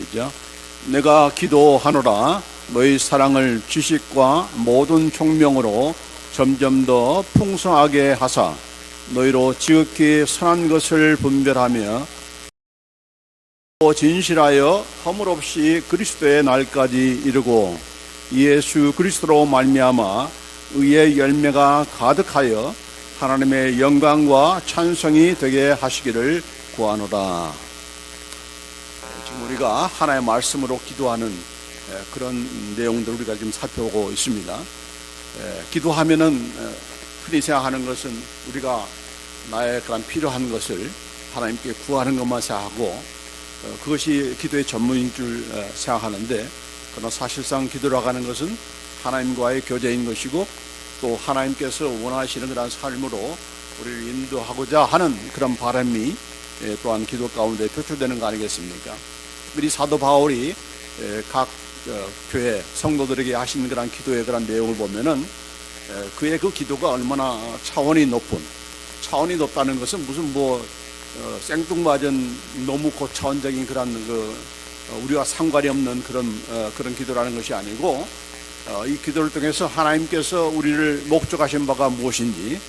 시작. 내가 기도하노라. 너희 사랑을 지식과 모든 총명으로 점점 더 풍성하게 하사 너희로 지극히 선한 것을 분별하며 진실하여 허물 없이 그리스도의 날까지 이르고 예수 그리스도로 말미암아 의의 열매가 가득하여 하나님의 영광과 찬송이 되게 하시기를 구하노라. 지금 우리가 하나의 말씀으로 기도하는 그런 내용들을 우리가 지금 살펴보고 있습니다. 기도하면은 흔히 생각하는 것은 우리가 나의 그런 필요한 것을 하나님께 구하는 것만 생각하고 그것이 기도의 전문인 줄 생각하는데, 그러나 사실상 기도라고 하는 것은 하나님과의 교제인 것이고 또 하나님께서 원하시는 그런 삶으로 우리를 인도하고자 하는 그런 바람이 또한 기도 가운데 표출되는 거 아니겠습니까? 우리 사도 바울이 각 교회 성도들에게 하신 그런 기도의 그런 내용을 보면은 그의 그 기도가 얼마나 차원이 높다는 것은 무슨 생뚱맞은 너무 고차원적인 그런 우리와 상관이 없는 그런 기도라는 것이 아니고, 이 기도를 통해서 하나님께서 우리를 목적하신 바가 무엇인지,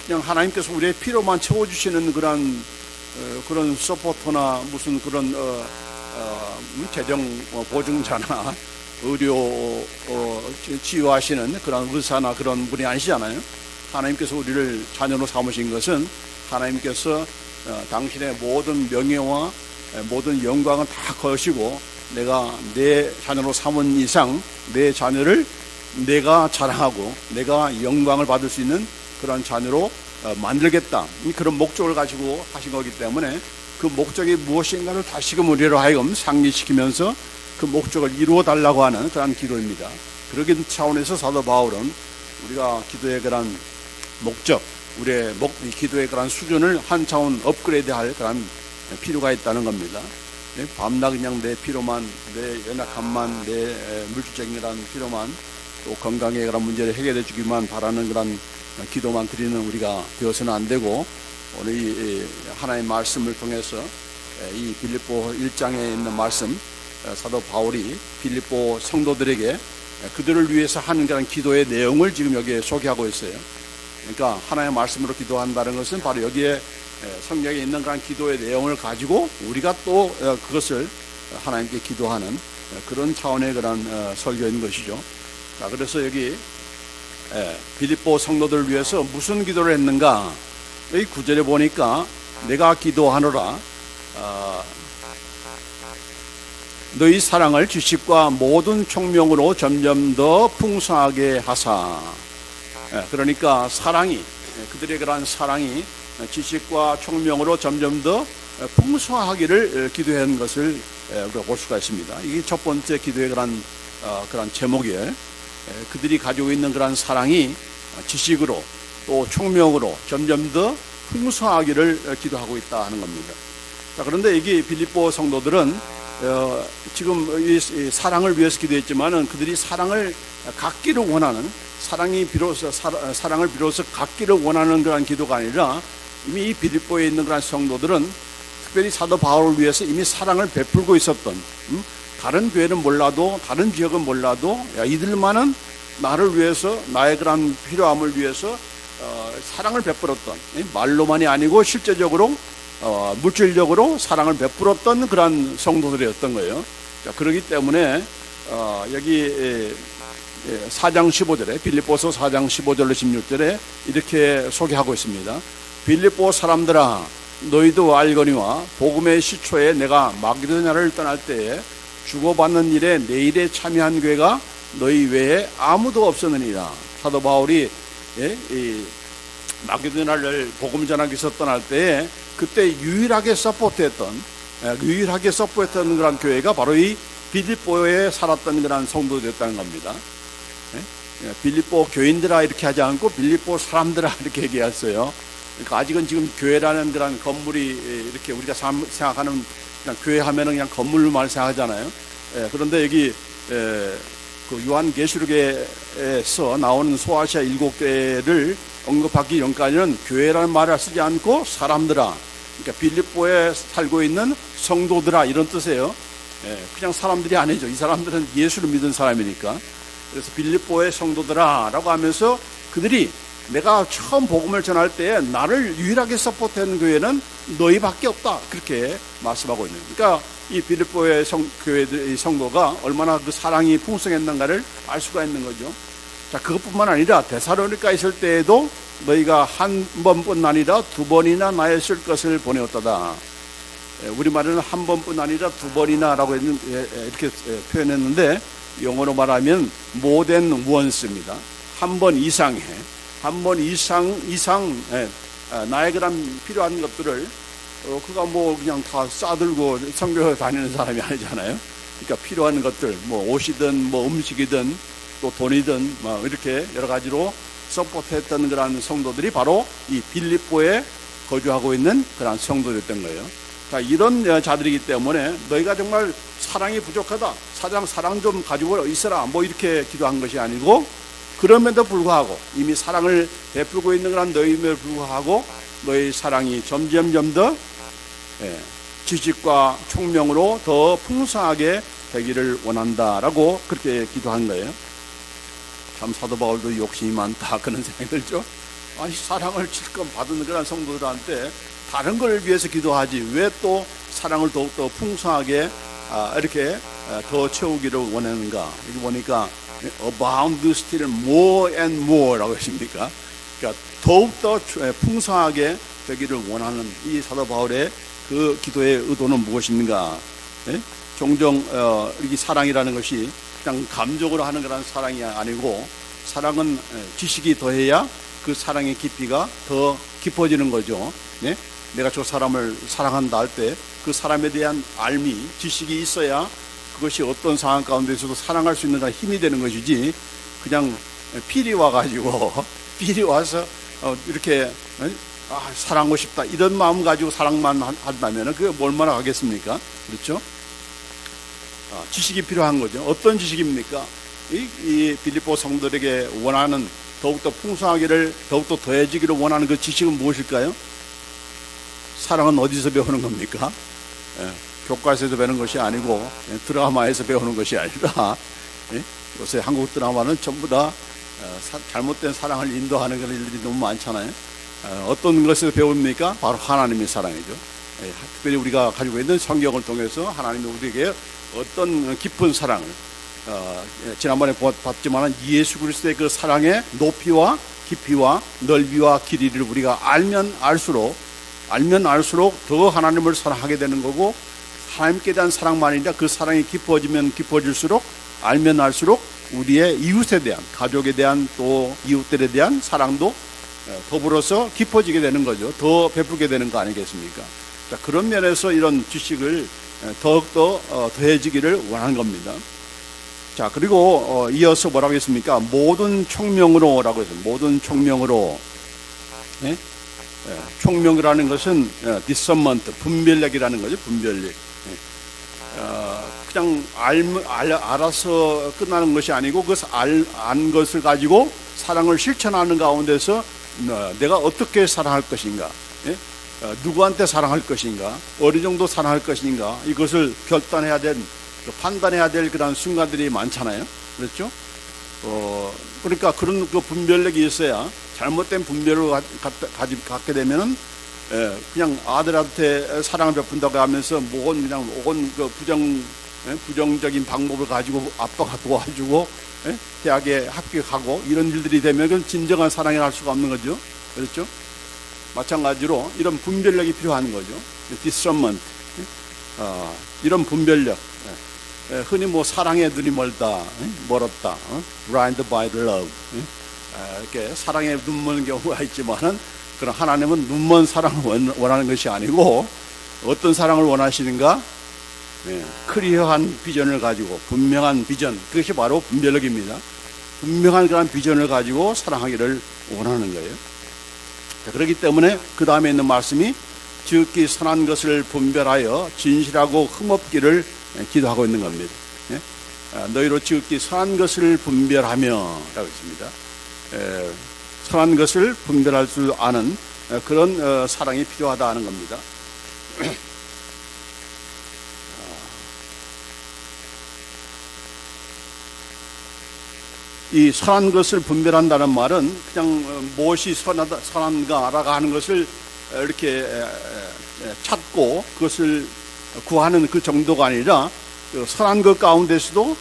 그냥 하나님께서 우리의 필요만 채워주시는 그런 서포터나 무슨 그런 재정 보증자나 의료 치유하시는 그런 의사나 그런 분이 아니시잖아요. 하나님께서 우리를 자녀로 삼으신 것은 하나님께서 당신의 모든 명예와 모든 영광은 다 거시고 내가 내 자녀로 삼은 이상 내 자녀를 내가 자랑하고 내가 영광을 받을 수 있는 그런 자녀로 만들겠다, 그런 목적을 가지고 하신 거기 때문에 그 목적이 무엇인가를 다시금 우리로 하여금 상기시키면서 그 목적을 이루어 달라고 하는 그런 기도입니다. 그러기 차원에서 사도 바울은 우리가 기도의 그런 목적, 우리의 기도의 그런 수준을 한 차원 업그레이드할 그런 필요가 있다는 겁니다. 밤낮 그냥 내 필요만, 내 연약함만, 내 물질적인 그런 필요만, 또 건강의 그런 문제를 해결해 주기만 바라는 그런 기도만 드리는 우리가 되어서는 안 되고, 오늘 이 하나님의 말씀을 통해서 이 빌립보 1장에 있는 말씀, 사도 바울이 빌립보 성도들에게 그들을 위해서 하는 그런 기도의 내용을 지금 여기에 소개하고 있어요. 그러니까 하나님의 말씀으로 기도한다는 것은 바로 여기에 성경에 있는 그런 기도의 내용을 가지고 우리가 또 그것을 하나님께 기도하는 그런 차원의 그런 설교인 것이죠. 자, 그래서 여기 빌립보 성도들을 위해서 무슨 기도를 했는가? 여기 9절에 보니까 내가 기도하노라. 너희 사랑을 지식과 모든 총명으로 점점 더 풍성하게 하사. 그러니까 그들의 그런 사랑이 지식과 총명으로 점점 더 풍성하기를 기도한 것을 우리가 볼 수가 있습니다. 이게 첫 번째 기도의 그런 제목이에요. 그들이 가지고 있는 그런 사랑이 지식으로 또 총명으로 점점 더 풍성하기를 기도하고 있다 하는 겁니다. 자, 그런데 여기 빌립보 성도들은 지금 이 사랑을 위해서 기도했지만은 그들이 사랑을 갖기를 원하는, 사랑을 비로소 갖기를 원하는 그런 기도가 아니라 이미 이 빌립보에 있는 그런 성도들은 특별히 사도 바울을 위해서 이미 사랑을 베풀고 있었던, 다른 교회는 몰라도 다른 지역은 몰라도 이들만은 나를 위해서 나의 그런 필요함을 위해서 사랑을 베풀었던, 말로만이 아니고 실제적으로 물질적으로 사랑을 베풀었던 그런 성도들이었던 거예요. 자, 그렇기 때문에 여기 4장 15절에 빌립보서 4장 15절로 16절에 이렇게 소개하고 있습니다. 빌립보 사람들아, 너희도 알거니와 복음의 시초에 내가 마게도냐를 떠날 때에 주고받는 일에 내 일에 참여한 교회가 너희 외에 아무도 없었느니라. 사도 바울이 이 마게도냐를 복음 전하기 위해서 떠날 때에 그때 유일하게 서포트했던 그런 교회가 바로 이 빌립보에 살았던 그런 성도들이었다는 겁니다. 빌립보 교인들아 이렇게 하지 않고 빌립보 사람들아 이렇게 얘기했어요. 그러니까 아직은 지금 교회라는 그런 건물이 이렇게 우리가 생각하는 그냥 교회 하면은 그냥 건물만 생각하잖아요. 그런데 여기 그 요한계시록에서 나오는 소아시아 7교회를 언급하기 전까지는 교회라는 말을 쓰지 않고 사람들아, 그러니까 빌립보에 살고 있는 성도들아 이런 뜻이에요. 그냥 사람들이 아니죠. 이 사람들은 예수를 믿은 사람이니까. 그래서 빌립보의 성도들아 라고 하면서 그들이 내가 처음 복음을 전할 때 나를 유일하게 서포트하는 교회는 너희밖에 없다, 그렇게 말씀하고 있는. 그러니까 이 빌립보의 교회의 성도가 얼마나 그 사랑이 풍성했는가를 알 수가 있는 거죠. 자, 그것뿐만 아니라 데살로니가 있을 때에도 너희가 한 번뿐 아니라 두 번이나 나의 쓸 것을 보내었다다. 우리말에는 한 번뿐 아니라 두 번이나라고 이렇게 표현했는데, 영어로 말하면 more than once입니다. 한 번 이상해. 한 번 이상 나의 그런 필요한 것들을 그가 뭐 그냥 다 싸들고 선교에 다니는 사람이 아니잖아요. 그러니까 필요한 것들, 뭐 옷이든 뭐 음식이든 또 돈이든 뭐 이렇게 여러 가지로 서포트했던 그런 성도들이 바로 이 빌립보에 거주하고 있는 그런 성도였던 거예요. 자, 이런 자들이기 때문에 너희가 정말 사랑이 부족하다, 사랑 좀 가지고 있어라, 뭐 이렇게 기도한 것이 아니고, 그럼에도 불구하고 이미 사랑을 베풀고 있는 그런 너희임에도 불구하고 너희 사랑이 점점 더 지식과 총명으로 더 풍성하게 되기를 원한다라고 그렇게 기도한 거예요. 참 사도 바울도 욕심이 많다, 그런 생각이 들죠. 아니, 사랑을 실컷 받은 그런 성도들한테 다른 걸 위해서 기도하지 왜 또 사랑을 더욱더 풍성하게 이렇게 더 채우기를 원하는가. 여기 보니까 abound still more and more 라고 했습니까? 그러니까 더욱더 풍성하게 되기를 원하는 이 사도 바울의 그 기도의 의도는 무엇인가? 종종 이 사랑이라는 것이 그냥 감정으로 하는 그런 사랑이 아니고, 사랑은 지식이 더해야 그 사랑의 깊이가 더 깊어지는 거죠. 내가 저 사람을 사랑한다 할 때 그 사람에 대한 알미, 지식이 있어야 그것이 어떤 상황 가운데서도 사랑할 수 있는 힘이 되는 것이지, 그냥 필이 와가지고 필이 와서 이렇게 사랑하고 싶다 이런 마음 가지고 사랑만 한다면 그게 얼마나 하겠습니까? 그렇죠? 지식이 필요한 거죠. 어떤 지식입니까? 이 빌립보 성도들에게 원하는 더욱더 풍성하기를, 더욱더 더해지기를 원하는 그 지식은 무엇일까요? 사랑은 어디서 배우는 겁니까? 교과서에서 배우는 것이 아니고 드라마에서 배우는 것이 아니라, 요새 한국 드라마는 전부 다 잘못된 사랑을 인도하는 그런 일들이 너무 많잖아요. 어떤 것에서 배웁니까? 바로 하나님의 사랑이죠. 특별히 우리가 가지고 있는 성경을 통해서 하나님이 우리에게 어떤 깊은 사랑을, 지난번에 봤지만 예수 그리스도의 그 사랑의 높이와 깊이와 넓이와 길이를 우리가 알면 알수록 더 하나님을 사랑하게 되는 거고, 하나님께 대한 사랑만이 아니라 그 사랑이 깊어지면 깊어질수록, 알면 알수록 우리의 이웃에 대한, 가족에 대한, 또 이웃들에 대한 사랑도 더불어서 깊어지게 되는 거죠. 더 베풀게 되는 거 아니겠습니까? 자, 그런 면에서 이런 지식을 더욱더 더해지기를 원하는 겁니다. 자, 그리고 이어서 뭐라고 했습니까? 모든 총명으로 라고 했어요. 모든 총명으로. 총명이라는 것은 discernment, 분별력이라는 거죠. 분별력. 그냥 알아서 끝나는 것이 아니고, 그 안 것을 가지고 사랑을 실천하는 가운데서 내가 어떻게 사랑할 것인가, 누구한테 사랑할 것인가, 어느 정도 사랑할 것인가, 이것을 결단해야 될, 판단해야 될 그런 순간들이 많잖아요. 그렇죠? 그러니까 그런 그 분별력이 있어야, 잘못된 분별을 갖게 되면은 그냥 아들한테 사랑을 베푼다고 하면서 그냥 그 부정적인 방법을 가지고 아빠가 도와주고 대학에 합격하고 이런 일들이 되면 그건 진정한 사랑이 할 수가 없는 거죠. 그렇죠? 마찬가지로 이런 분별력이 필요한 거죠. discernment, 이런 분별력. 흔히 뭐 사랑의 눈이 멀었다, blinded by love, 이렇게 사랑에 눈먼 경우가 있지만은, 그런 하나님은 눈먼 사랑을 원하는 것이 아니고 어떤 사랑을 원하시는가? 클리어한 비전을 가지고, 분명한 비전, 그것이 바로 분별력입니다. 분명한 그런 비전을 가지고 사랑하기를 원하는 거예요. 자, 그렇기 때문에 그 다음에 있는 말씀이 지극히 선한 것을 분별하여 진실하고 흠없기를 기도하고 있는 겁니다. 너희로 지극히 선한 것을 분별하며 라고 했습니다. 선한 것을 분별할 줄 아는 그런 사랑이 필요하다는 겁니다. 이 선한 것을 분별한다는 말은 그냥 무엇이 선한가라고 하는 것을 이렇게 찾고 그것을 구하는 그 정도가 아니라 선한 것 가운데서도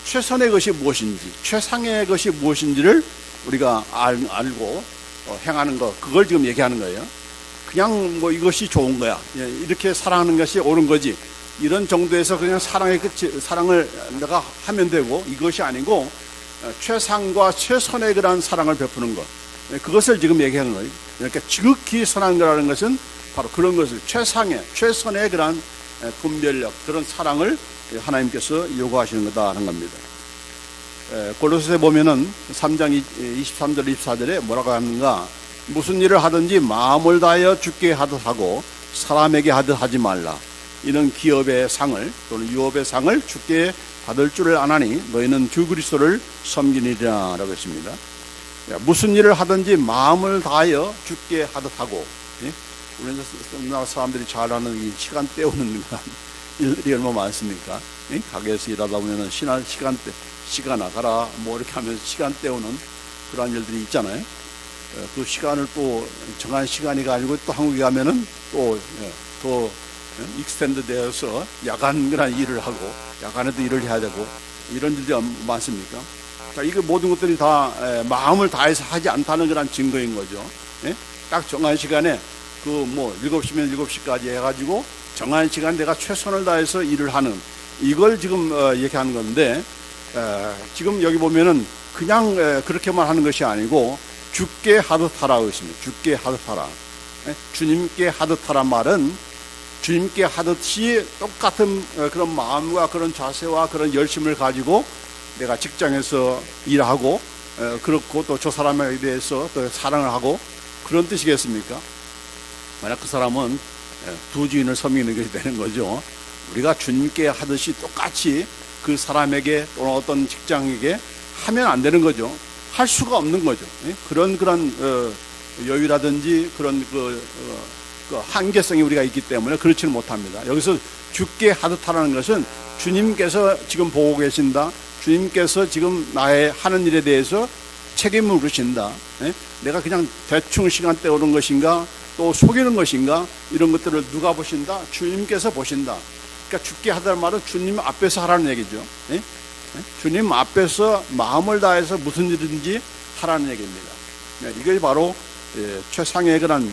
최선의 것이 무엇인지, 최상의 것이 무엇인지를 우리가 알고 행하는 것, 그걸 지금 얘기하는 거예요. 그냥 뭐 이것이 좋은 거야, 이렇게 사랑하는 것이 옳은 거지, 이런 정도에서 그냥 사랑을 내가 하면 되고, 이것이 아니고 최상과 최선의 그런 사랑을 베푸는 것, 그것을 지금 얘기하는 거예요. 그러니까 지극히 선한 거라는 것은 바로 그런 것을 최선의 그런 분별력, 그런 사랑을 하나님께서 요구하시는 거다 하는 겁니다. 골로새에 보면은 3장 23절 24절에 뭐라고 하는가? 무슨 일을 하든지 마음을 다하여 주께 하듯 하고 사람에게 하듯 하지 말라. 이는 기업의 상을 또는 유업의 상을 주께 받을 줄을 아나니 너희는 주 그리스도를 섬기니라 라고 했습니다. 무슨 일을 하든지 마음을 다하여 주께 하듯 하고, 우리나라 사람들이 잘 아는 이 시간 때우는 일들이 얼마나 많습니까? 가게에서 일하다 보면은 시간 나가라 뭐 이렇게 하면서 시간 때우는 그런 일들이 있잖아요. 그 시간을 또 정한 시간이 아니고 또 한국에 가면은 또 더 익스텐드 되어서 야간 그런 일을 하고 야간에도 일을 해야 되고 이런 일들이 많습니까? 자, 이거 모든 것들이 다 마음을 다해서 하지 않다는 그런 증거인 거죠. 딱 정한 시간에 그 뭐 7시면 7시까지 해가지고 정한 시간 내가 최선을 다해서 일을 하는, 이걸 지금 얘기하는 건데, 지금 여기 보면은 그냥 그렇게만 하는 것이 아니고 주께 하듯 하라고 있습니다. 주께 하듯 하라. 주님께 하듯 하란 말은 주님께 하듯이 똑같은 그런 마음과 그런 자세와 그런 열심을 가지고 내가 직장에서 일하고 그렇고 또 저 사람에 대해서 또 사랑을 하고 그런 뜻이겠습니까? 만약 그 사람은 두 주인을 섬기는 것이 되는 거죠. 우리가 주님께 하듯이 똑같이 그 사람에게 또는 어떤 직장에게 하면 안 되는 거죠. 할 수가 없는 거죠. 그런 여유라든지 그런 그 한계성이 우리가 있기 때문에 그렇지는 못합니다. 여기서 주께 하듯 하라는 것은 주님께서 지금 보고 계신다. 주님께서 지금 나의 하는 일에 대해서 책임을 물으신다. 내가 그냥 대충 시간 때우는 것인가 또 속이는 것인가 이런 것들을 누가 보신다? 주님께서 보신다. 그러니까 주께 하다는 말은 주님 앞에서 하라는 얘기죠. 주님 앞에서 마음을 다해서 무슨 일든지 하라는 얘기입니다. 이게 바로 최상의 그런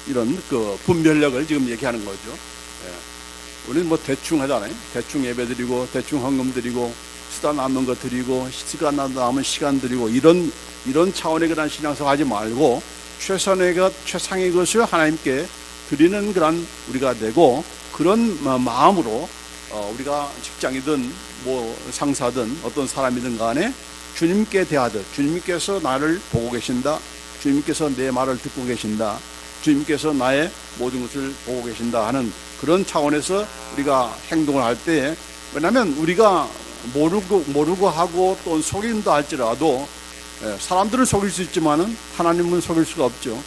이런 그 분별력을 지금 얘기하는 거죠. 우리는 뭐 대충 하잖아요. 대충 예배 드리고 대충 헌금 드리고 쓰다 남는 거 드리고 시간 남은 시간 드리고 이런 차원의 그런 신앙생활 하지 말고 최선의 것, 최상의 것을 하나님께 드리는 그런 우리가 되고, 그런 마음으로 우리가 직장이든 뭐 상사든 어떤 사람이든 간에 주님께 대하듯, 주님께서 나를 보고 계신다, 주님께서 내 말을 듣고 계신다, 주님께서 나의 모든 것을 보고 계신다 하는 그런 차원에서 우리가 행동을 할 때, 왜냐하면 우리가 모르고 하고 또 속인다 할지라도 사람들은 속일 수 있지만은 하나님은 속일 수가 없죠.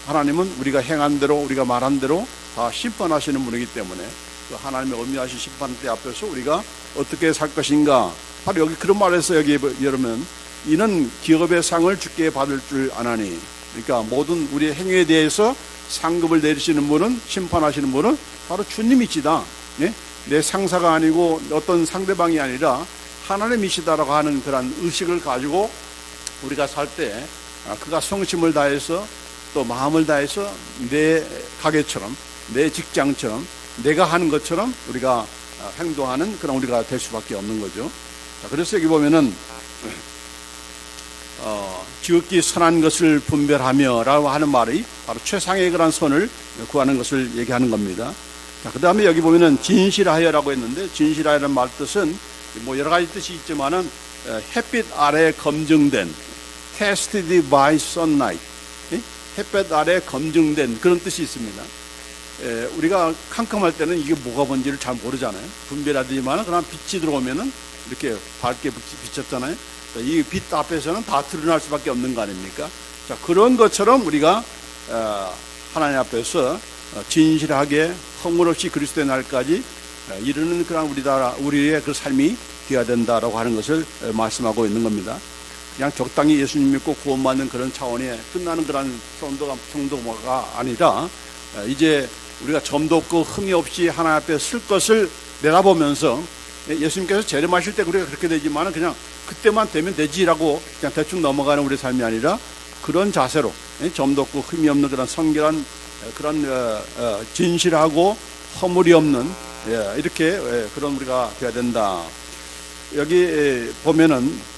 하나님은 우리가 행한 대로 우리가 말한 대로 다 심판하시는 분이기 때문에 그 하나님의 엄미하신 심판대 앞에서 우리가 어떻게 살 것인가, 바로 여기 그런 말에서 여기 여러분 이는 기업의 상을 주께 받을 줄 아나니, 그러니까 모든 우리의 행위에 대해서 상급을 내리시는 분은, 심판하시는 분은 바로 주님이시다. 내 상사가 아니고 어떤 상대방이 아니라 하나님이시다라고 하는 그런 의식을 가지고 우리가 살 때 그가 성심을 다해서 또 마음을 다해서 내 가게처럼 내 직장처럼 내가 하는 것처럼 우리가 행동하는 그런 우리가 될 수밖에 없는 거죠. 그래서 여기 보면은 지극히 선한 것을 분별하며 라고 하는 말이 바로 최상의 그런 선을 구하는 것을 얘기하는 겁니다. 자, 그 다음에 여기 보면은 진실하여라고 했는데, 진실하여라는 말 뜻은 뭐 여러 가지 뜻이 있지만은 햇빛 아래 검증된, tested by sunlight, 햇빛 아래 검증된 그런 뜻이 있습니다. 우리가 캄캄할 때는 이게 뭐가 뭔지를 잘 모르잖아요. 분별하지만 그러나 빛이 들어오면은 이렇게 밝게 비쳤잖아요. 이 빛 앞에서는 다 드러날 수밖에 없는 거 아닙니까? 자, 그런 것처럼 우리가 하나님 앞에서 진실하게 허물없이 그리스도의 날까지 이르는 그런 우리의 그 삶이 되어야 된다라고 하는 것을 말씀하고 있는 겁니다. 그냥 적당히 예수님 믿고 구원받는 그런 차원에 끝나는 그런 정도가 아니라 이제 우리가 점도 없고 흠이 없이 하나님 앞에 쓸 것을 내다보면서 예수님께서 재림하실 때 우리가 그렇게 되지만 그냥 그때만 되면 되지라고 그냥 대충 넘어가는 우리 삶이 아니라 그런 자세로 점도 없고 흠이 없는 그런 성결한 그런 진실하고 허물이 없는 이렇게 그런 우리가 되어야 된다. 여기 보면은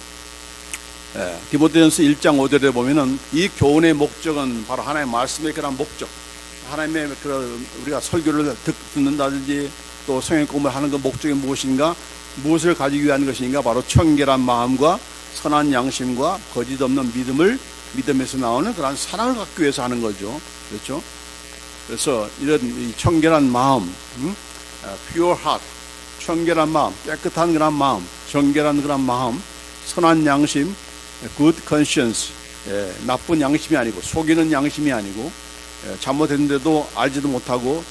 디모데전서 1장 5절에 보면은 이 교훈의 목적은 바로 하나님의 말씀의 그런 목적, 하나님의 그런 우리가 설교를 듣는다든지 또 성경 공부를 하는 그 목적이 무엇인가, 무엇을 가지기 위한 것인가, 바로 청결한 마음과 선한 양심과 거짓 없는 믿음에서 나오는 그런 사랑을 갖기 위해서 하는 거죠. 그렇죠? 그래서 이런 이 청결한 마음, pure heart, 청결한 마음, 깨끗한 그런 마음, 정결한 그런 마음, 선한 양심, good conscience, 나쁜 양심이 아니고 속이는 양심이 아니고 잘못했는데도 알지도 못하고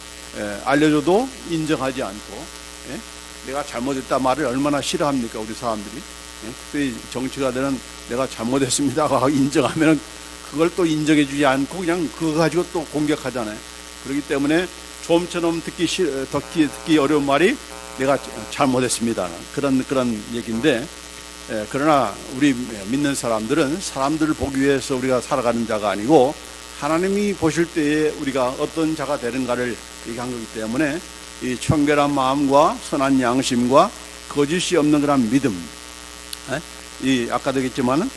알려줘도 인정하지 않고 내가 잘못했다 말을 얼마나 싫어합니까 우리 사람들이. 특히 정치가들은 내가 잘못했습니다 하고 인정하면 그걸 또 인정해 주지 않고 그냥 그거 가지고 또 공격하잖아요. 그렇기 때문에 좀처럼 듣기 어려운 말이 내가 잘못했습니다 그런 얘기인데, 그러나 우리 믿는 사람들은 사람들을 보기 위해서 우리가 살아가는 자가 아니고 하나님이 보실 때에 우리가 어떤 자가 되는가를 얘기한 거기 때문에 이 청결한 마음과 선한 양심과 거짓이 없는 그런 믿음, 이 아까도 얘기했지만은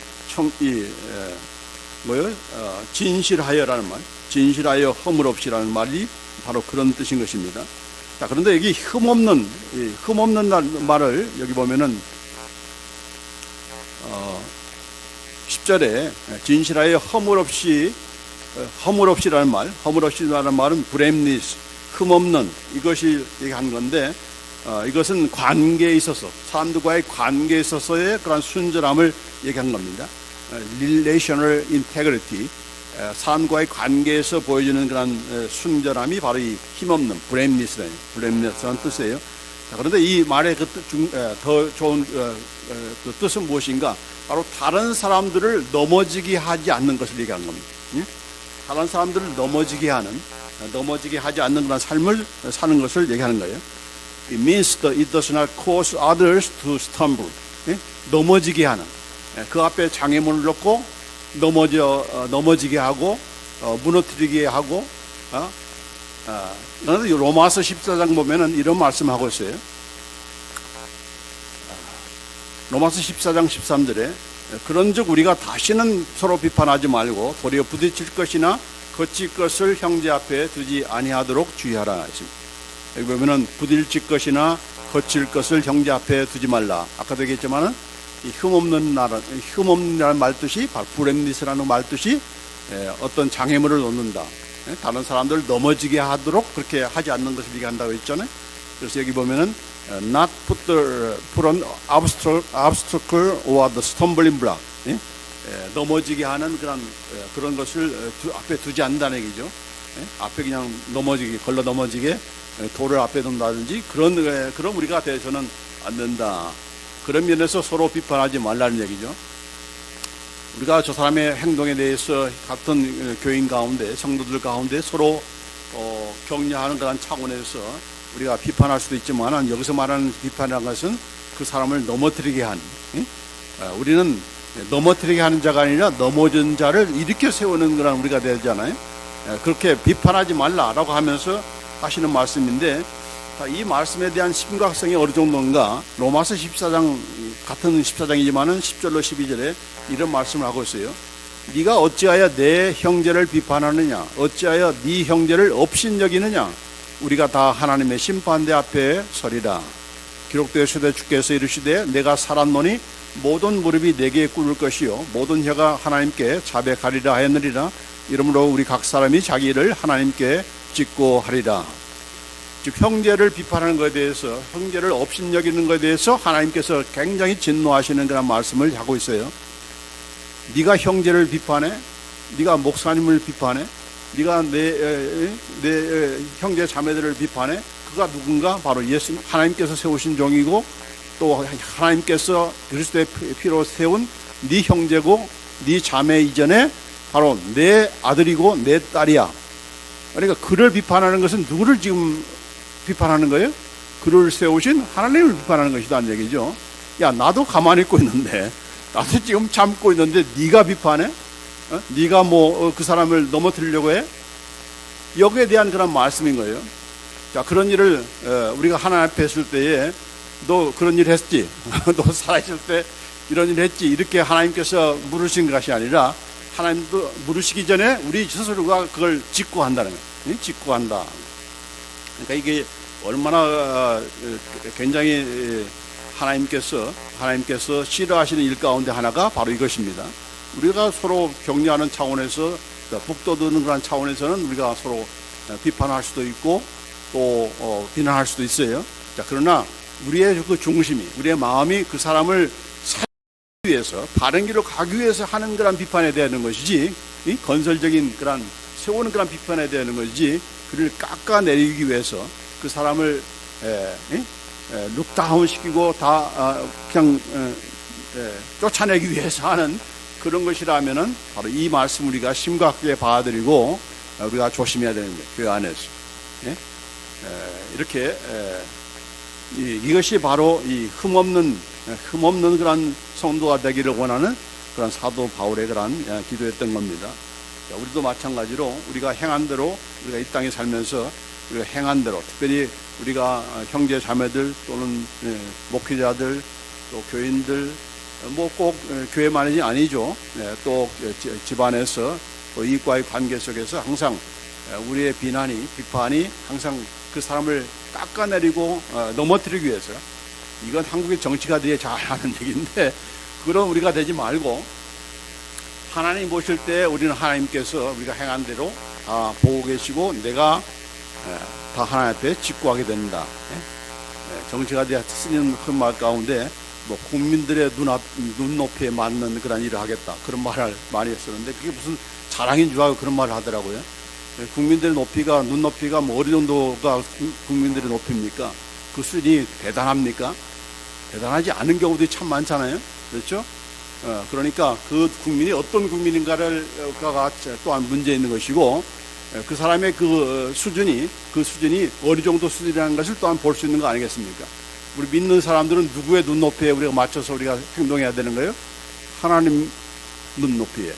진실하여라는 말, 진실하여 허물 없이라는 말이 바로 그런 뜻인 것입니다. 자, 그런데 여기 흠없는 말을 여기 보면은 10절에 진실하여 허물 없이라는 말은 blameless, 흠없는, 이것이 얘기한 건데 이것은 관계에 있어서, 사람들과의 관계에 있어서의 그런 순전함을 얘기한 겁니다. relational integrity, 사람과의 관계에서 보여주는 그런 순전함이 바로 이 힘없는 blameless라는 뜻이에요. 자, 그런데 이 말의 더 좋은 그 뜻은 무엇인가? 바로 다른 사람들을 넘어지게 하지 않는 것을 얘기하는 겁니다. 다른 사람들을 넘어지게 하지 않는 그런 삶을 사는 것을 얘기하는 거예요. It means that it does not cause others to stumble. 넘어지게 하는, 그 앞에 장애물을 놓고 넘어지게 하고 무너뜨리게 하고. 그런데 로마서 14장 보면은 이런 말씀하고 있어요. 로마서 14장 13절에 그런즉 우리가 다시는 서로 비판하지 말고 도리어 부딪힐 것이나 거칠 것을 형제 앞에 두지 아니하도록 주의하라. 여기 보면은 부딪힐 것이나 거칠 것을 형제 앞에 두지 말라. 아까도 얘기했지만은 이 흠없는 말뜻이 바로 브렘니스라는 말뜻이 어떤 장애물을 놓는다, 다른 사람들을 넘어지게 하도록 그렇게 하지 않는 것을 얘기한다고 했잖아요. 그래서 여기 보면은 not put an obstacle or the stumbling block, 넘어지게 하는 그런 것을 앞에 두지 않는다는 얘기죠. 앞에 그냥 걸러 넘어지게 돌을 앞에 둔다든지 그런 우리가 되어서는 안 된다. 그런 면에서 서로 비판하지 말라는 얘기죠. 우리가 저 사람의 행동에 대해서 같은 교인 가운데, 성도들 가운데 서로 격려하는 그런 차원에서 우리가 비판할 수도 있지만, 여기서 말하는 비판이라는 것은 그 사람을 넘어뜨리게 하는, 우리는 넘어뜨리게 하는 자가 아니라 넘어진 자를 일으켜 세우는 그런 우리가 되잖아요. 그렇게 비판하지 말라라고 하면서 하시는 말씀인데, 이 말씀에 대한 심각성이 어느 정도인가, 로마서 14장 같은 14장이지만은 10절로 12절에 이런 말씀을 하고 있어요. 네가 어찌하여 내 형제를 비판하느냐, 어찌하여 네 형제를 업신여기느냐, 우리가 다 하나님의 심판대 앞에 서리라. 기록되었으되 주께서 이르시되 내가 살았노니 모든 무릎이 내게 꿇을 것이요 모든 혀가 하나님께 자백하리라 하였느니라. 이러므로 우리 각 사람이 자기 일을 하나님께 짓고 하리라. 즉 형제를 비판하는 것에 대해서, 형제를 업신여기는 것에 대해서 하나님께서 굉장히 진노하시는 그런 말씀을 하고 있어요. 네가 형제를 비판해, 네가 목사님을 비판해, 네가 내 형제 자매들을 비판해, 그가 누군가? 바로 예수, 하나님께서 세우신 종이고 또 하나님께서 그리스도의 피로 세운 네 형제고 네 자매 이전에 바로 내 아들이고 내 딸이야. 그러니까 그를 비판하는 것은 누구를 지금 비판하는 거예요? 그를 세우신 하나님을 비판하는 것이다는 얘기죠. 야, 나도 가만히 있고 있는데, 나도 지금 참고 있는데 네가 비판해? 네가 그 사람을 넘어뜨리려고 해? 여기에 대한 그런 말씀인 거예요. 자, 그런 일을 우리가 하나님 앞에 있을 때에 너 그런 일 했지? 너 살아있을 때 이런 일 했지? 이렇게 하나님께서 물으신 것이 아니라 하나님도 물으시기 전에 우리 스스로가 그걸 직구한다는 거예요. 직구한다. 그러니까 이게 얼마나 굉장히 하나님께서 싫어하시는 일 가운데 하나가 바로 이것입니다. 우리가 서로 격려하는 차원에서, 북돋우는 그런 차원에서는 우리가 서로 비판할 수도 있고 또 비난할 수도 있어요. 자, 그러나 우리의 그 중심이, 우리의 마음이 그 사람을 살기 위해서, 바른 길로 가기 위해서 하는 그런 비판에 대한 것이지, 이 건설적인 그런 세우는 그런 비판에 대한 것이지, 그를 깎아내리기 위해서 그 사람을 룩다운 시키고 다 그냥 쫓아내기 위해서 하는 그런 것이라면은 바로 이 말씀 우리가 심각하게 봐드리고 우리가 조심해야 되는 거예요. 교회 안에서. 이렇게 이것이 바로 이 흠없는 그런 성도가 되기를 원하는 그런 사도 바울의 그런 기도였던 겁니다. 자, 우리도 마찬가지로 우리가 행한 대로, 우리가 이 땅에 살면서 우리가 행한 대로, 특별히 우리가 형제 자매들 또는 목회자들 또 교인들, 꼭 교회만이 아니죠. 또 집안에서 또 이익과의 관계 속에서 항상 우리의 비판이 항상 그 사람을 깎아내리고 넘어뜨리기 위해서, 이건 한국의 정치가들이 잘 하는 얘기인데, 그런 우리가 되지 말고 하나님 보실 때 우리는 하나님께서 우리가 행한 대로 보고 계시고 내가 다 하나님 앞에 직구하게 된다. 정치가들이 쓰는 그 말 가운데 국민들의 눈높이에 맞는 그런 일을 하겠다, 그런 말을 많이 했었는데, 그게 무슨 자랑인 줄 알고 그런 말을 하더라고요. 국민들의 눈높이가 어느 정도가 국민들의 높이입니까? 그 수준이 대단합니까? 대단하지 않은 경우들이 참 많잖아요. 그렇죠? 그러니까 그 국민이 어떤 국민인가가 또한 문제 있는 것이고, 그 사람의 그 수준이 어느 정도 수준이라는 것을 또한 볼 수 있는 거 아니겠습니까? 우리 믿는 사람들은 누구의 눈높이에 우리가 맞춰서 우리가 행동해야 되는 거예요? 하나님 눈높이에,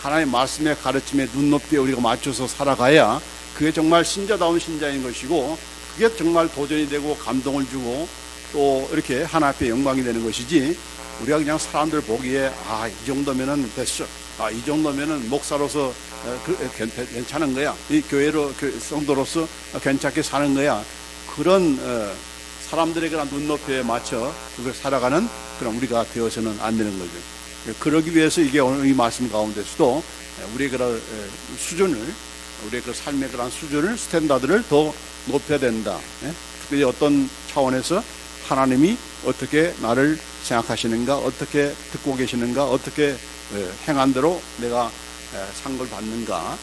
하나님 말씀의 가르침의 눈높이에 우리가 맞춰서 살아가야 그게 정말 신자다운 신자인 것이고, 그게 정말 도전이 되고 감동을 주고 또 이렇게 하나님 앞에 영광이 되는 것이지, 우리가 그냥 사람들 보기에 이 정도면은 됐어, 이 정도면은 목사로서 괜찮은 거야, 이 교회로 성도로서 괜찮게 사는 거야, 그런 사람들의 그런 눈높이에 맞춰 그걸 살아가는 그런 우리가 되어서는 안 되는 거죠. 그러기 위해서 이게 오늘 이 말씀 가운데서도 우리의 그런 수준을, 우리의 그 삶의 그런 수준을, 스탠다드를 더 높여야 된다. 특별히 어떤 차원에서 하나님이 어떻게 나를 생각하시는가, 어떻게 듣고 계시는가, 어떻게 행한 대로 내가 상을 받는가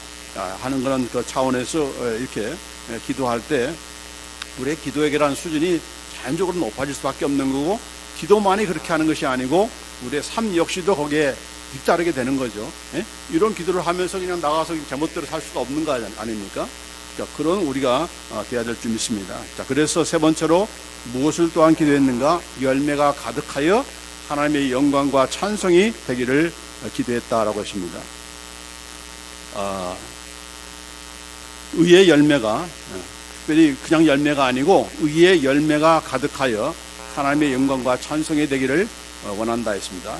하는 그런 그 차원에서 이렇게 기도할 때 우리의 기도의 그런 수준이 자연적으로 높아질 수밖에 없는 거고, 기도만이 그렇게 하는 것이 아니고 우리의 삶 역시도 거기에 뒤따르게 되는 거죠. 이런 기도를 하면서 그냥 나가서 제멋대로 살 수가 없는 거 아닙니까? 자, 그런 우리가 돼야 될 줄 믿습니다. 자, 그래서 세 번째로 무엇을 또한 기도했는가? 열매가 가득하여 하나님의 영광과 찬송이 되기를 기도했다라고 했습니다. 의의 열매가, 특별히 그냥 열매가 아니고 의의 열매가 가득하여 하나님의 영광과 찬송이 되기를 원한다 했습니다.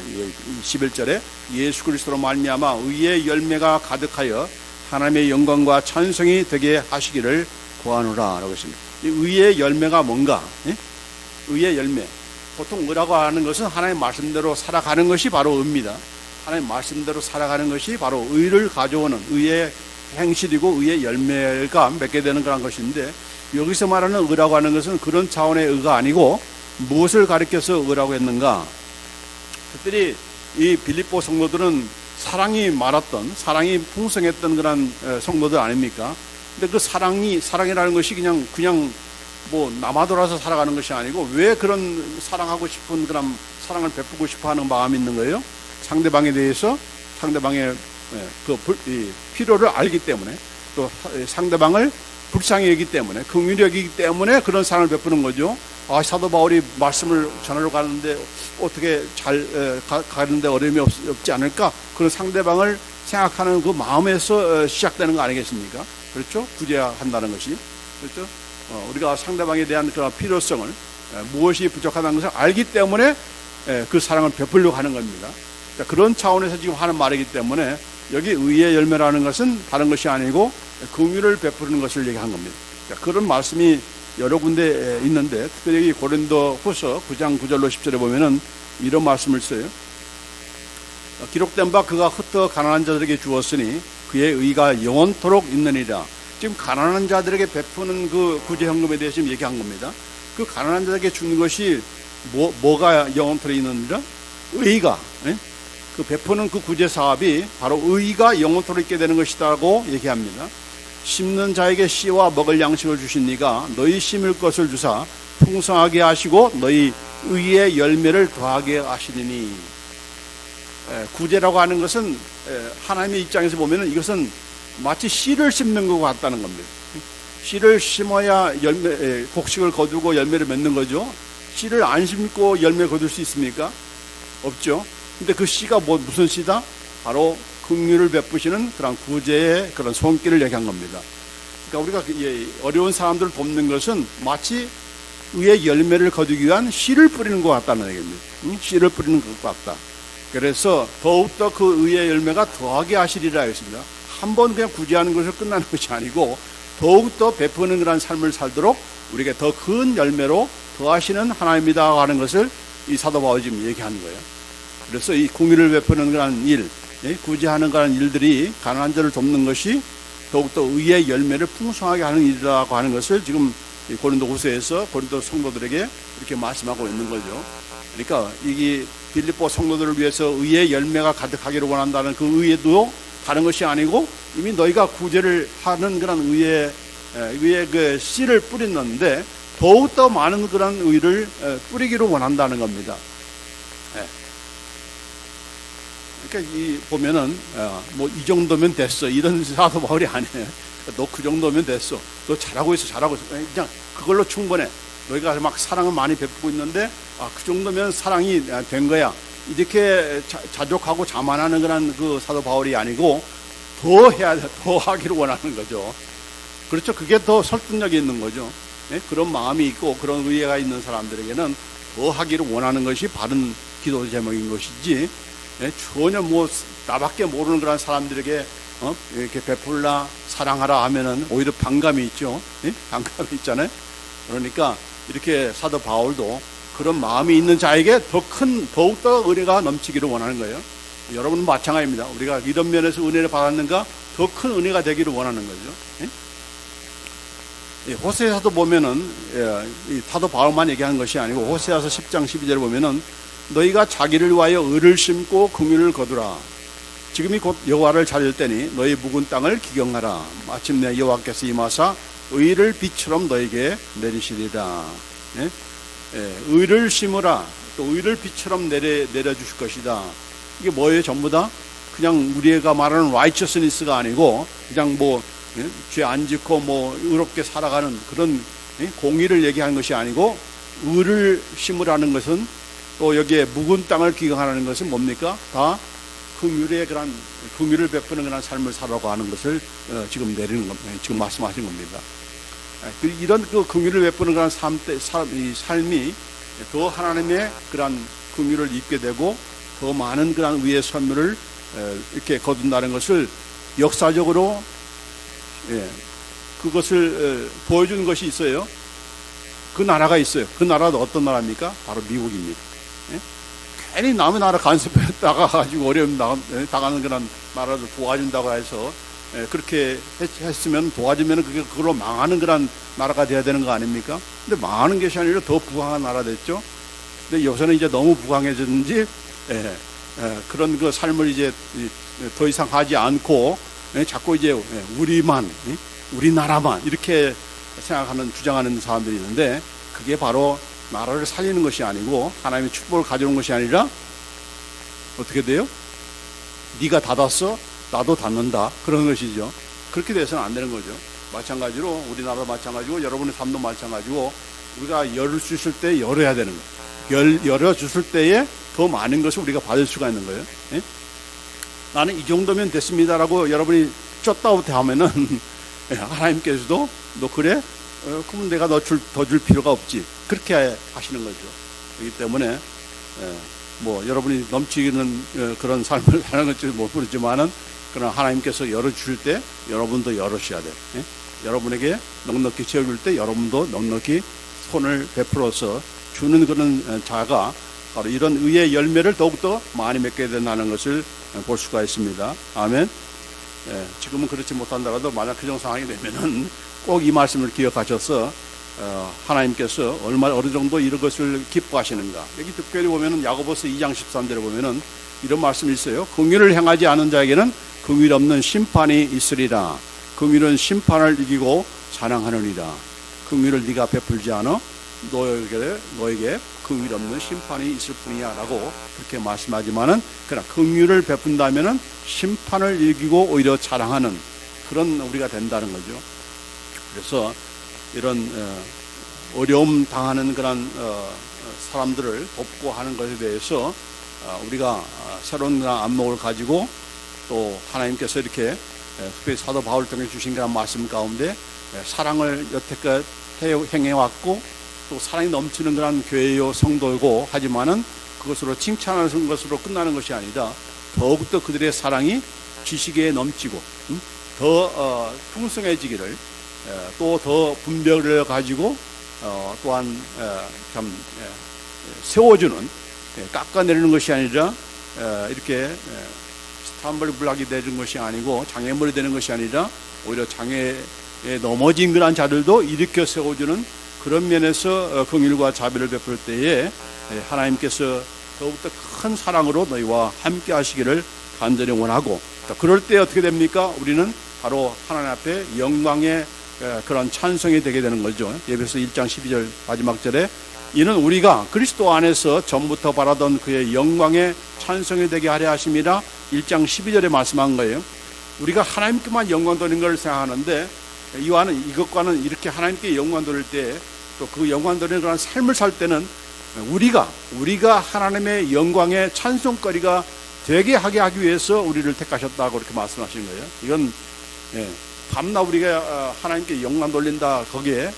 11절에 예수 그리스도로 말미암아 의의 열매가 가득하여 하나님의 영광과 찬송이 되게 하시기를 구하노라 라고 했습니다. 이 의의 열매가 뭔가? 의의 열매, 보통 의라고 하는 것은 하나님 말씀대로 살아가는 것이 바로 의입니다. 하나님 말씀대로 살아가는 것이 바로 의를 가져오는 의의 행실이고 의의 열매가 맺게 되는 그런 것인데, 여기서 말하는 의라고 하는 것은 그런 차원의 의가 아니고 무엇을 가리켜서 의라고 했는가? 특별히 이 빌립보 성도들은 사랑이 많았던, 사랑이 풍성했던 그런 성도들 아닙니까? 근데 그 사랑이라는 것이 그냥 뭐 남아 돌아서 살아가는 것이 아니고 왜 그런 사랑하고 싶은 그런 사랑을 베푸고 싶어하는 마음이 있는 거예요? 상대방에 대해서 상대방의 필요를 알기 때문에 또 상대방을 불쌍히 여기기 때문에 긍휼히 여기기 때문에 그런 사랑을 베푸는 거죠. 사도 바울이 말씀을 전하러 가는데 어떻게 잘 가는데 어려움이 없지 않을까? 그런 상대방을 생각하는 그 마음에서 시작되는 거 아니겠습니까? 그렇죠? 구제한다는 것이. 그렇죠? 우리가 상대방에 대한 그런 필요성을 무엇이 부족하다는 것을 알기 때문에 그 사랑을 베풀려고 하는 겁니다. 그런 차원에서 지금 하는 말이기 때문에 여기 의의 열매라는 것은 다른 것이 아니고 긍휼을 베푸는 것을 얘기한 겁니다. 그런 말씀이 여러 군데 있는데 특별히 고린도 후서 9장 9절로 10절에 보면은 이런 말씀을 써요. 기록된 바 그가 흩어 가난한 자들에게 주었으니 그의 의가 영원토록 있느니라. 지금 가난한 자들에게 베푸는 그 구제 현금에 대해서 지금 얘기한 겁니다. 그 가난한 자들에게 주는 것이 뭐가 영원토록 있느니라? 의가. 그 베푸는 그 구제 사업이 바로 의가 영원토록 있게 되는 것이라고 얘기합니다. 심는 자에게 씨와 먹을 양식을 주신 이가 너희 심을 것을 주사 풍성하게 하시고 너희 의의 열매를 더하게 하시리니. 구제라고 하는 것은 하나님의 입장에서 보면은 이것은 마치 씨를 심는 것 같다는 겁니다. 씨를 심어야 곡식을 거두고 열매를 맺는 거죠. 씨를 안 심고 열매 거둘 수 있습니까? 없죠. 근데 그 씨가 무슨 씨다? 바로 긍휼을 베푸시는 그런 구제의 그런 손길을 얘기한 겁니다. 그러니까 우리가 어려운 사람들을 돕는 것은 마치 의의 열매를 거두기 위한 씨를 뿌리는 것 같다는 얘기입니다. 씨를 뿌리는 것 같다. 그래서 더욱더 그 의의 열매가 더하게 하시리라 했습니다. 한 번 그냥 구제하는 것을 끝나는 것이 아니고 더욱더 베푸는 그런 삶을 살도록 우리에게 더 큰 열매로 더하시는 하나님이다 하는 것을 이 사도 바울이 지금 얘기하는 거예요. 그래서 이 긍휼을 베푸는 그런 일, 구제하는 그런 일들이 가난한 자를 돕는 것이 더욱더 의의 열매를 풍성하게 하는 일이라고 하는 것을 지금 고린도 후서에서 고린도 성도들에게 이렇게 말씀하고 있는 거죠. 그러니까 이게 빌립보 성도들을 위해서 의의 열매가 가득하기를 원한다는 그 의에도 다른 것이 아니고 이미 너희가 구제를 하는 그런 의의 그 씨를 뿌렸는데 더욱더 많은 그런 의를 뿌리기를 원한다는 겁니다. 그러니까 보면은 뭐 이 정도면 됐어 이런 사도 바울이 아니에요. 너 그 정도면 됐어. 너 잘하고 있어. 그냥 그걸로 충분해. 너희가 막 사랑을 많이 베푸고 있는데 그 정도면 사랑이 된 거야. 이렇게 자족하고 자만하는 그런 그 사도 바울이 아니고 더 해야 돼. 더 하기를 원하는 거죠. 그렇죠. 그게 더 설득력이 있는 거죠. 그런 마음이 있고 그런 의회가 있는 사람들에게는 더 하기를 원하는 것이 바른 기도 제목인 것이지 전혀 뭐 나밖에 모르는 그런 사람들에게 이렇게 베풀라 사랑하라 하면은 오히려 반감이 있죠. 반감이 있잖아요. 그러니까 이렇게 사도 바울도 그런 마음이 있는 자에게 더욱더 은혜가 넘치기를 원하는 거예요. 여러분은 마찬가지입니다. 우리가 이런 면에서 은혜를 받았는가 더 큰 은혜가 되기를 원하는 거죠. 호세아서도 보면은 사도 바울만 얘기하는 것이 아니고 호세아서 10장 12절을 보면은 너희가 자기를 위하여 의를 심고 긍휼을 거두라. 지금이 곧 여호와를 찾을 때니 너희 묵은 땅을 기경하라. 마침내 여호와께서 임하사 의를 빛처럼 너에게 내리시리라. 의를 심으라. 또 의를 빛처럼 내려주실 것이다. 이게 뭐예요? 전부 다 그냥 우리가 말하는 righteousness가 아니고 그냥 뭐 죄 안 짓고 뭐 의롭게 살아가는 그런 공의를 얘기하는 것이 아니고 의를 심으라는 것은 또 여기에 묵은 땅을 기경하라는 것은 뭡니까? 다 긍휼의 그런 긍휼을 베푸는 그런 삶을 살아가고 하는 것을 지금 내리는 겁니다. 지금 말씀하신 겁니다. 이런 그 긍휼을 베푸는 그런 삶이 더 하나님의 그런 긍휼을 입게 되고 더 많은 그런 의의 선물을 이렇게 거둔다는 것을 역사적으로 그것을 보여주는 것이 있어요. 그 나라가 있어요. 그 나라도 어떤 나라입니까? 바로 미국입니다. 괜히 남의 나라 간섭에 나가가지고 어려움 당하는 그런 나라를 도와준다고 해서 그렇게 했으면 도와주면 그걸로 망하는 그런 나라가 돼야 되는 거 아닙니까? 근데 망하는 것이 아니라 더 부강한 나라 됐죠. 근데 요새는 이제 너무 부강해졌는지 그런 그 삶을 이제 더 이상 하지 않고 자꾸 이제 우리나라만 이렇게 생각하는 주장하는 사람들이 있는데 그게 바로 나라를 살리는 것이 아니고 하나님의 축복을 가져오는 것이 아니라 어떻게 돼요? 네가 닫았어? 나도 닫는다. 그런 것이죠. 그렇게 돼서는 안 되는 거죠. 마찬가지로 우리나라도 마찬가지고 여러분의 삶도 마찬가지고 우리가 열을 주실 때 열어야 되는 거예요. 열어주실 때에 더 많은 것을 우리가 받을 수가 있는 거예요. 예? 나는 이 정도면 됐습니다라고 여러분이 쫓다부터 하면은 하나님께서도 너 그래? 그럼 내가 더 줄 필요가 없지. 그렇게 하시는 거죠. 그렇기 때문에 뭐 여러분이 넘치는 그런 삶을 사는 것지 못 모르지만은 그러나 하나님께서 열어주실 때 여러분도 열으셔야 돼요. 예? 여러분에게 넉넉히 채워줄 때 여러분도 넉넉히 손을 베풀어서 주는 그런 자가 바로 이런 의의 열매를 더욱더 많이 맺게 된다는 것을 볼 수가 있습니다. 아멘. 예, 지금은 그렇지 못한다라도 만약 그런 상황이 되면은 꼭 이 말씀을 기억하셔서 하나님께서 어느 정도 이런 것을 기뻐하시는가. 여기 특별히 보면은 야고보서 2장 13절에 보면은 이런 말씀이 있어요. 긍휼을 행하지 않은 자에게는 긍휼 없는 심판이 있으리라. 긍휼은 심판을 이기고 자랑하느니라. 긍휼을 네가 베풀지 않아 너에게 긍휼 없는 심판이 있을 뿐이야 라고 그렇게 말씀하지만은 그러나 긍휼을 베푼다면은 심판을 이기고 오히려 자랑하는 그런 우리가 된다는 거죠. 그래서 이런 어려움 당하는 그런 사람들을 돕고 하는 것에 대해서 우리가 새로운 그런 안목을 가지고 또 하나님께서 이렇게 특별히 사도 바울을 통해 주신 그런 말씀 가운데 사랑을 여태껏 행해왔고 또 사랑이 넘치는 그런 교회요 성도이고 하지만은 그것으로 칭찬하는 것으로 끝나는 것이 아니라 더욱더 그들의 사랑이 지식에 넘치고 더 풍성해지기를 또 더 분별을 가지고 또한 참 세워주는 깎아내리는 것이 아니라 이렇게 스탄불불하게 되는 것이 아니고 장애물이 되는 것이 아니라 오히려 장애에 넘어진 그런 자들도 일으켜 세워주는 그런 면에서 긍휼과 자비를 베풀 때에 하나님께서 더욱더 큰 사랑으로 너희와 함께 하시기를 간절히 원하고 그럴 때 어떻게 됩니까? 우리는 바로 하나님 앞에 영광의 그런 찬송이 되게 되는 거죠. 에베소 1장 12절 마지막 절에 이는 우리가 그리스도 안에서 전부터 바라던 그의 영광의 찬송이 되게 하려 하심이라 1장 12절에 말씀한 거예요. 우리가 하나님께만 영광 돌리는 걸 생각하는데 이것과는 이렇게 하나님께 영광 돌릴 때 또 그 영광 돌리는 그런 삶을 살 때는 우리가 하나님의 영광의 찬송거리가 되게 하게 하기 위해서 우리를 택하셨다고 그렇게 말씀하시는 거예요. 이건 밤낮 우리가 하나님께 영광 돌린다 거기에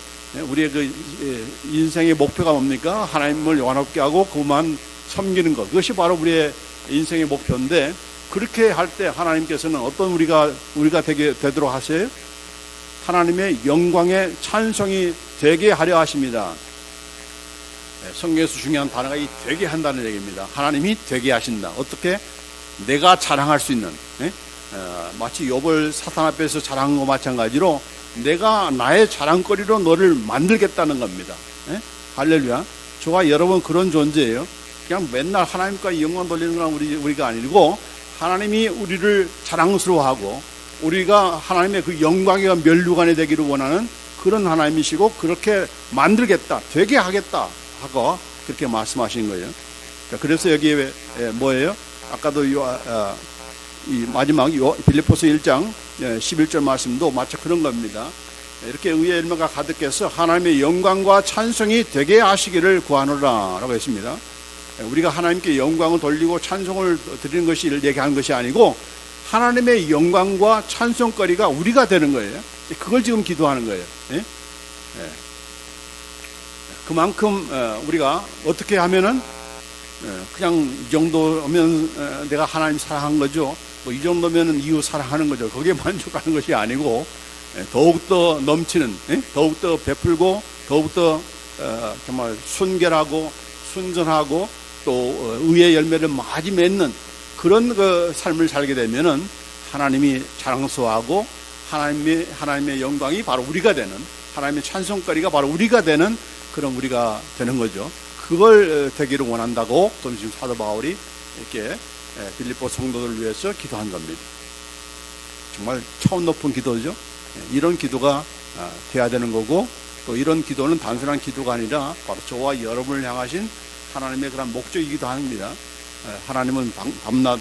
우리의 그 인생의 목표가 뭡니까? 하나님을 영화롭게 하고 그만 섬기는 것. 그것이 바로 우리의 인생의 목표인데 그렇게 할 때 하나님께서는 어떤 우리가 되도록 하세요? 하나님의 영광의 찬송이 되게 하려 하십니다. 성경에서 중요한 단어가 이 되게 한다는 얘기입니다. 하나님이 되게 하신다. 어떻게? 내가 자랑할 수 있는 마치 욥을 사탄 앞에서 자랑한 것 마찬가지로 내가 나의 자랑거리로 너를 만들겠다는 겁니다. 할렐루야. 저와 여러분 그런 존재예요. 그냥 맨날 하나님과 영광 돌리는 건 우리가 아니고 하나님이 우리를 자랑스러워하고 우리가 하나님의 그 영광의 면류관이 되기를 원하는 그런 하나님이시고 그렇게 만들겠다, 되게 하겠다 하고 그렇게 말씀하신 거예요. 그래서 여기에 뭐예요? 아까도 이 마지막 빌립보서 1장 11절 말씀도 마치 그런 겁니다. 이렇게 의의 열매가 가득해서 하나님의 영광과 찬송이 되게 하시기를 구하노라 라고 했습니다. 우리가 하나님께 영광을 돌리고 찬송을 드리는 것이 얘기하는 것이 아니고 하나님의 영광과 찬송거리가 우리가 되는 거예요. 그걸 지금 기도하는 거예요. 그만큼 우리가 어떻게 하면은 그냥 이 정도면 내가 하나님 사랑한 거죠. 뭐 이 정도면 이웃 사랑하는 거죠. 거기에 만족하는 것이 아니고 더욱더 넘치는, 더욱더 베풀고 더욱더 정말 순결하고 순전하고 또 의의 열매를 많이 맺는 그런 그 삶을 살게 되면은 하나님이 자랑스러워하고 하나님의 영광이 바로 우리가 되는, 하나님의 찬송거리가 바로 우리가 되는 그런 우리가 되는 거죠. 그걸 되기를 원한다고 또 지금 사도 바울이 이렇게 빌립보 성도들을 위해서 기도한 겁니다. 정말 차원 높은 기도죠. 이런 기도가 돼야 되는 거고, 또 이런 기도는 단순한 기도가 아니라 바로 저와 여러분을 향하신 하나님의 그런 목적이기도 합니다. 하나님은 밤낮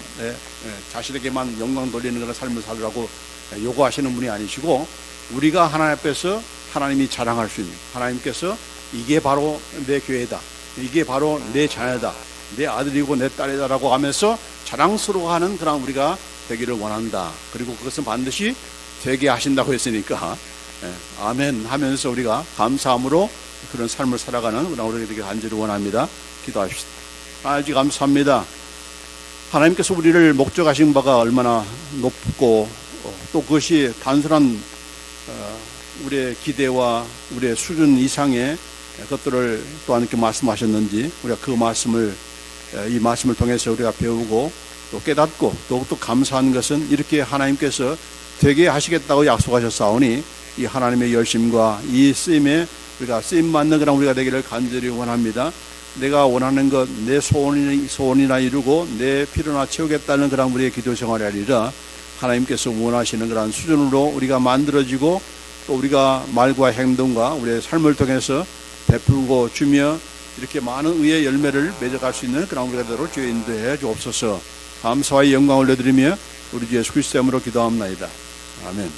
자신에게만 영광 돌리는 그런 삶을 살으라고 요구하시는 분이 아니시고, 우리가 하나님 앞에서 하나님이 자랑할 수 있는, 하나님께서 이게 바로 내 교회다, 이게 바로 내 자녀다, 내 아들이고 내 딸이다라고 하면서 자랑스러워하는 그런 우리가 되기를 원한다. 그리고 그것은 반드시 되게 하신다고 했으니까 아멘 하면서 우리가 감사함으로 그런 삶을 살아가는 그런 우리가 되게 간절히 원합니다. 기도합시다. 아주 감사합니다. 하나님께서 우리를 목적하신 바가 얼마나 높고, 또 그것이 단순한 우리의 기대와 우리의 수준 이상의 것들을 또한 이렇게 말씀하셨는지, 우리가 그 말씀을, 이 말씀을 통해서 우리가 배우고 또 깨닫고 더욱더 감사한 것은, 이렇게 하나님께서 되게 하시겠다고 약속하셨사오니 이 하나님의 열심과 이 쓰임에 우리가 쓰임 받는 그런 우리가 되기를 간절히 원합니다. 내가 원하는 것, 내 소원이나 이루고 내 필요나 채우겠다는 그런 우리의 기도 생활이 아니라, 하나님께서 원하시는 그런 수준으로 우리가 만들어지고, 또 우리가 말과 행동과 우리의 삶을 통해서 베풀고 주며 이렇게 많은 의의 열매를 맺어갈 수 있는 그런 우리가 되도록 주여 인도해 주옵소서. 감사와 영광을 올려드리며 우리 주 예수 그리스도의 이름으로 기도합나이다. 아멘.